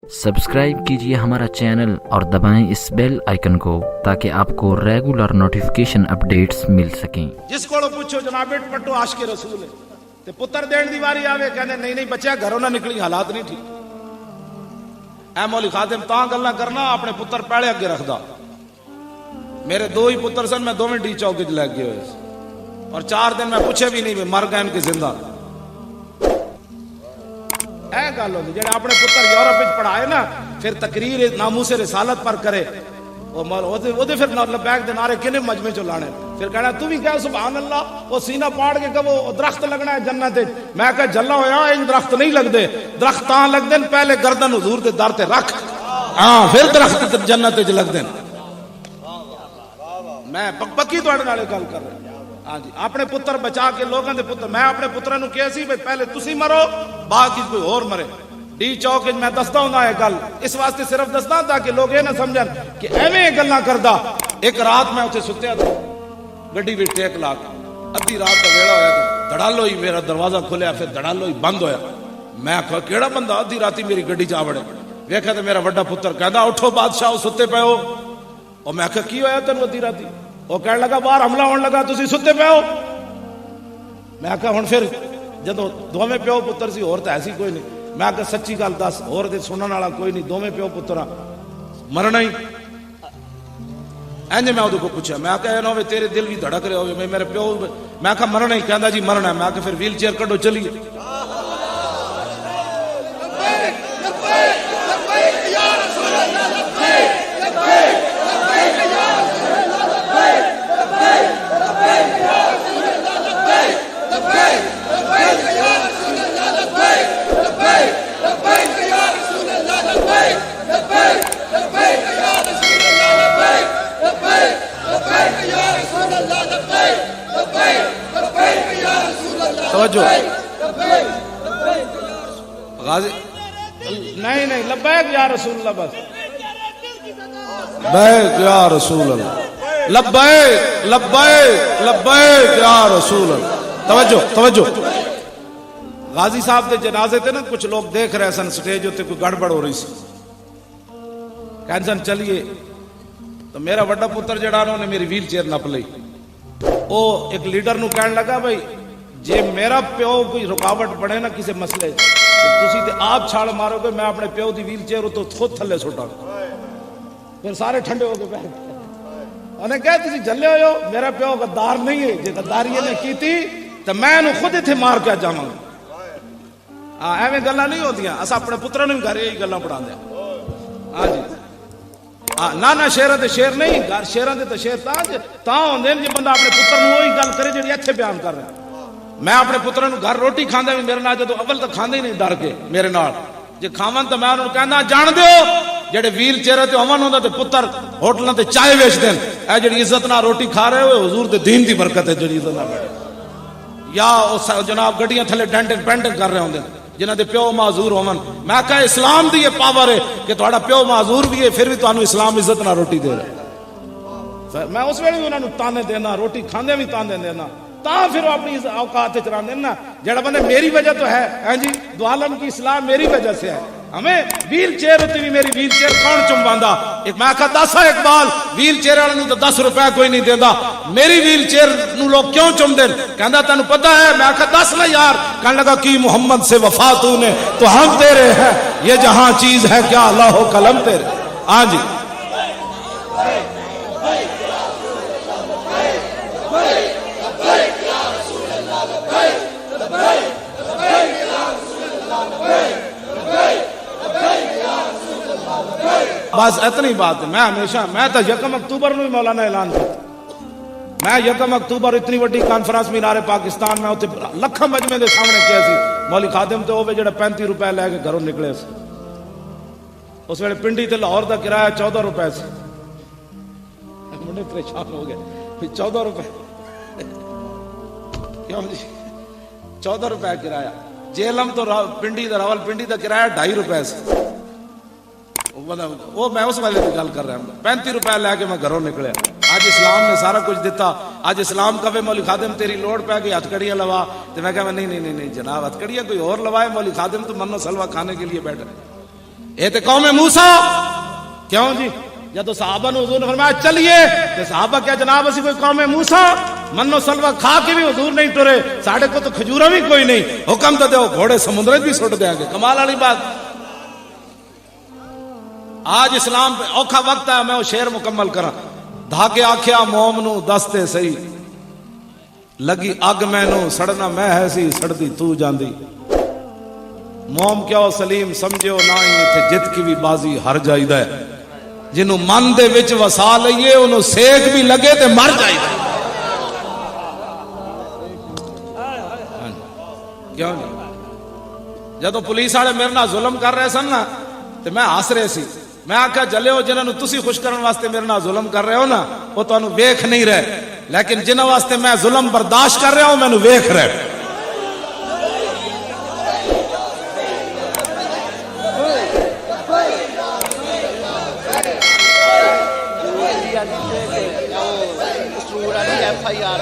Subscribe कीजिए हमारा channel और दबाएं इस बेल आइकन को ताकि आपको रेगुलर नोटिफिकेशन अपडेट्स मिल सकें। जिस को पूछो जनाब बेट पट्टो आशिक रसूल है ते पुत्र देने दी वारी आवे कहंदे नहीं नहीं बच्चा घरों ना निकली हालात नहीं ठीक। ऐ मौली खादिम तां गल्लां करना अपने पुत्र पहले अगे रखदा। मेरे दो ही पुत्र सन, मैं दोवें डी चौक च लग गए और 4 दिन मैं पूछे भी नहीं मर गए कि जिंदा। ऐ गल होंदी जेड़ा अपने पुत्र यूरोप विच पढ़ाए ना फिर तकरीर नामूसे रिसालत पर करे ओदे फिर लबैक दे नारे किने मजमे चो लाने। फिर कहना तू भी कह सुभान अल्लाह, वो सीना पाड़ के कहो दरख्त लगना है जन्नत विच। मैं कह जल्ला होया इन दरख्त नहीं लगदे, दरख्त तां लगदे न पहले गर्दन हुजूर दे दर ते रख, हां फिर दरख्त जन्नत विच लगदे न। मैं पक्की तुहाडे नाल गल कर रहा। हाँ जी, अपने पुत्र बचा के लोगों के पुत्र, मैं अपने पुत्रा नूं कहा सी पहले तुसी मरो बाद विच कोई होर मरे। डी चौक मैं दसदा हुंदा है गल इस वास्ते सिर्फ दसदा ताकि लोग ये ना समझन कि एवें गल्लां करदा। एक रात मैं उत्थे सुत्या था गड्डी विच टेक ला के, अद्धी रात का वेला होया तो धड़ालो ही मेरा दरवाजा खुलिया, फिर धड़ालो ही बंद होया। मैं आखिया केड़ा बंदा अद्धी राती मेरी गड्डी च आ वड़े। वेख्या तो मेरा वड्डा पुत्र कहंदा उठो बादशाह सुते पे हो। और मैं आखिया की होया तैनूं अद्धी राती? वो कह लगा बाहर हमला होने लगा तुसी सुते पे हो। मैं आखिया हुण फिर जदों दोवें प्यो पुत्र सी होर तां ऐसी कोई नहीं। मैं आखिया सच्ची गल दस होर ते सुनने वाला कोई नहीं, दोवें प्यो पुत्र मरना ही। इंज मैं उहदे को पूछा, मैं आखिया ना होवे तेरे दिल भी धड़क रहे होवे मेरे प्यो, मैं आखिया मरना ही। कहंदा जी मरना है। मैं आखिया फिर व्हील चेयर कड्डो चलिए। नहीं नहीं लब्बैक या रसूल अल्लाह, बस बैक या रसूल अल्लाह, लब्बैक लब्बैक लब्बैक या रसूल अल्लाह। तवज्जो तवज्जो। गाजी साहब के जनाजे थे ना, कुछ लोग देख रहे सन स्टेज उत्ते कोई गड़बड़ हो रही सी। कहन सन चलिए तो मेरा बड़ा पुत्र जड़ा उन्होंने मेरी व्हील चेयर नप ली। वो एक लीडर नूं कहन लगा भाई जे मेरा प्यो कोई रुकावट बने ना किसी मसले तो तुसी ते आप छाल मारोगे, मैं अपने प्यो की व्हील चेयर तो खुद थले सुटा। फिर सारे ठंडे हो गए बैठ। उन्हें कहा तुसी जल्ले हो मेरा प्यो गद्दार नहीं है, जे गद्दारी ने की थी तो मैं इन्हू खुद इत्थे मार के जावांगा। हाँ एवें गल्लां नहीं होंदियां, अस अपने पुत्रां नूं घर यही गल्लां पढ़ांदे। हाँ जी हाँ ना ना शेरां ते शेर नहीं, घर शेरां दे तो शेर तां होंदे जे बंदा अपने पुत्र नूं ओही गल करे जिहड़ी इत्थे बयान कर रहा। मैं अपने पुत्र नूं घर रोटी खांदा भी मेरे नाल जदों अव्वल तो खांदे ही नहीं डर के मेरे नाल, जे खावन तो मैं उन्होंने कहना जान दो जेडे व्हील चेयर ते अमन होंदा ते पुत्र होटलों ते चाय वेच देन। ऐ जेडी इज्जत नाल रोटी खा रहे हो हुजूर दे दीन दी बरकत है जेडी इज्जत नाल बैठे। या जनाब गड्डियां थले डेंटिंग पेंटिंग कर रहे होंदे जिन्हां दे प्यो माजूर होवन। मैं कहा इस्लाम दी ये पावर है कि तुहाडा प्यो माजूर भी है फिर भी तुहानू इस्लाम इज्जत नाल रोटी दे रहा। मैं उस वेले भी उन्होंने ताने देना, रोटी खांदे भी ताने देना, फिर वो अपनी औकात चलाते ना। जड़ा बंदे मेरी वजह तो है जी, दो आलम की इस्लाम मेरी वजह से है। हमें व्हील चेयर उत्ते भी मेरी व्हील चेयर कौन चुमवांदा? एक मैं आखा 10 इकबाल व्हील चेयर वाले तो 10 रुपया कोई नहीं देता, मेरी व्हील चेयर नू लोग क्यों चुमदे? कहंदा तेनू पता है? मैं आखा 10 ना यार। कहने लगा कि मोहम्मद से वफा तूने तो हम तेरे हैं, ये जहां चीज है क्या अल्लाह हो कलम तेरे। हाँ जी बस इतनी बात है। मैं हमेशा मैं तो 1 अक्तूबर में मौलाना ऐलान किया, मैं 1 अक्तूबर इतनी बड़ी कॉन्फ्रेंस मीनारे पाकिस्तान में उत्ते लखों मजमे के सामने किया सी। मौली खादिम तो वो जो 35 रुपए लैके घरों निकले सी। उस वेले पिंडी ते लाहौर का किराया 14 रुपए से। मुंडे परेशान हो गए 14 रुपए क्यों जी? 14 रुपए किराया। जेलम तो पिंडी का रावल पिंडी का किराया 2.5 रुपए से। वो मैं उस वाले की गल कर रहा हूँ। 35 रुपए लैके मैं घरों निकलिया। आज इस्लाम ने सारा कुछ दिता। आज इस्लाम कवे मौली खादिम तेरी लोड़ पै गई हथकड़ियां लवा, तो मैं कहा नहीं नहीं नहीं नहीं जनाब हथकड़ियां कोई और लवाए, मौली खादिम तो मन्नो सलवा खाने के लिए बैठे। یہ تو قوم موسیٰ کیوں جی جدو صحابہ نے حضور نے فرمایا چلیے تو صحابہ کیا جناب اسی کوئی قوم موسیٰ منو سلوا کھا کے بھی حضور نہیں ٹرے ساڑھے کو تو کھجورا بھی کوئی نہیں حکم تو دیو گھوڑے سمندر بھی سٹ دیا گے کمال والی بات آج اسلام پہ اوکھا وقت ہے میں وہ شعر مکمل کرا دھاگے آکھیا موم نو دستے سہی لگی اگ میں نو سڑنا میں ہے سی سڑدی تو جاندی موم کیا سلیم سمجھو نہ ہی اتھے جت کی بھی بازی ہر جائیدہ ہے جنہوں من دے وچ وسا لئیے انہوں سیک بھی لگے تے مر جائیدہ کیوں نہیں جدو پولیس والے میرے نال ظلم کر رہے سن نا تے میں ہس رہے سی میں آکھا جلے ہو جنہوں تسی خوش کرن واسطے میرے نال ظلم کر رہے ہو نا وہ تو انہوں ویکھ نہیں رہے لیکن جنہوں واسطے میں ظلم برداشت کر رہا ہوں میں انہوں ویکھ رہے FIR